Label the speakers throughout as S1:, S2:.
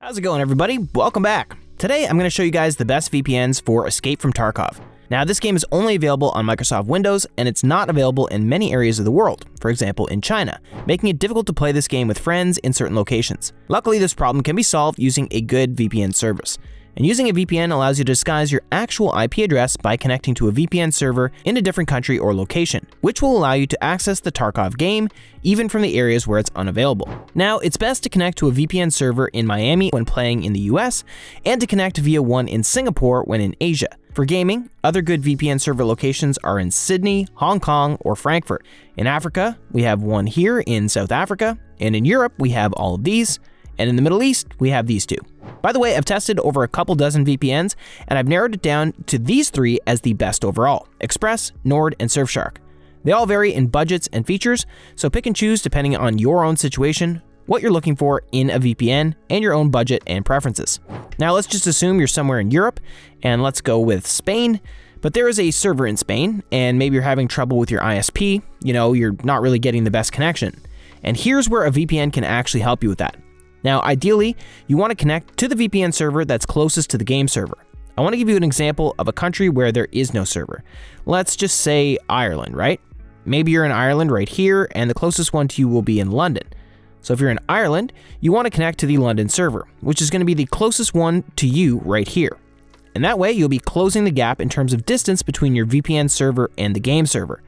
S1: How's it going, everybody? Welcome back. Today, I'm going to show you guys the best VPNs for Escape from Tarkov. Now, this game is only available on Microsoft Windows, and it's not available in many areas of the world, for example, in China, making it difficult to play this game with friends in certain locations. Luckily, this problem can be solved using a good VPN service. And using a VPN allows you to disguise your actual IP address by connecting to a VPN server in a different country or location, which will allow you to access the Tarkov game, even from the areas where it's unavailable. Now, it's best to connect to a VPN server in Miami when playing in the US, and to connect via one in Singapore when in Asia. For gaming, other good VPN server locations are in Sydney, Hong Kong, or Frankfurt. In Africa, we have one here in South Africa, and in Europe, we have all of these, and in the Middle East, we have these two. By the way, I've tested over a couple dozen VPNs, and I've narrowed it down to these three as the best overall: Express, Nord, and Surfshark. They all vary in budgets and features, so pick and choose depending on your own situation, what you're looking for in a VPN, and your own budget and preferences. Now let's just assume you're somewhere in Europe, and let's go with Spain. But there is a server in Spain, and maybe you're having trouble with your ISP, you're not really getting the best connection. And here's where a VPN can actually help you with that. Now, ideally, you want to connect to the VPN server that's closest to the game server. I want to give you an example of a country where there is no server. Let's just say Ireland, right? Maybe you're in Ireland right here, and the closest one to you will be in London. So if you're in Ireland, you want to connect to the London server, which is going to be the closest one to you right here. And that way, you'll be closing the gap in terms of distance between your VPN server and the game server.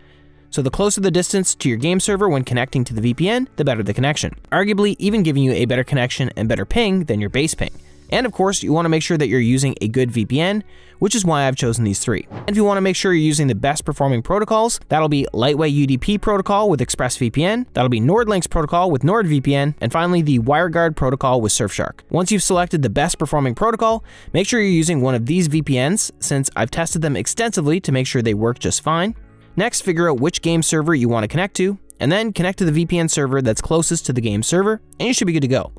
S1: So the closer the distance to your game server when connecting to the VPN, the better the connection, arguably even giving you a better connection and better ping than your base ping. And of course, you want to make sure that you're using a good VPN, which is why I've chosen these three. And if you want to make sure you're using the best performing protocols, that'll be Lightweight UDP protocol with ExpressVPN, that'll be NordLynx protocol with NordVPN, and finally the WireGuard protocol with Surfshark. Once you've selected the best performing protocol, make sure you're using one of these VPNs, since I've tested them extensively to make sure they work just fine. Next, figure out which game server you want to connect to, and then connect to the VPN server that's closest to the game server, and you should be good to go.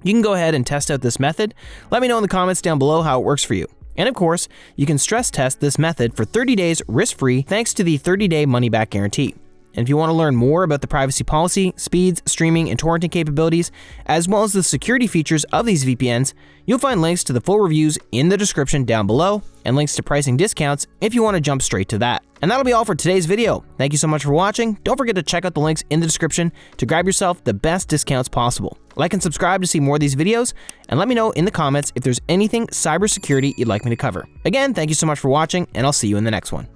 S1: You can go ahead and test out this method. Let me know in the comments down below how it works for you. And of course, you can stress test this method for 30 days risk-free thanks to the 30-day money-back guarantee. And if you want to learn more about the privacy policy, speeds, streaming, and torrenting capabilities, as well as the security features of these VPNs, you'll find links to the full reviews in the description down below, and links to pricing discounts if you want to jump straight to that. And that'll be all for today's video. Thank you so much for watching. Don't forget to check out the links in the description to grab yourself the best discounts possible. Like and subscribe to see more of these videos, and let me know in the comments if there's anything cybersecurity you'd like me to cover. Again, thank you so much for watching, and I'll see you in the next one.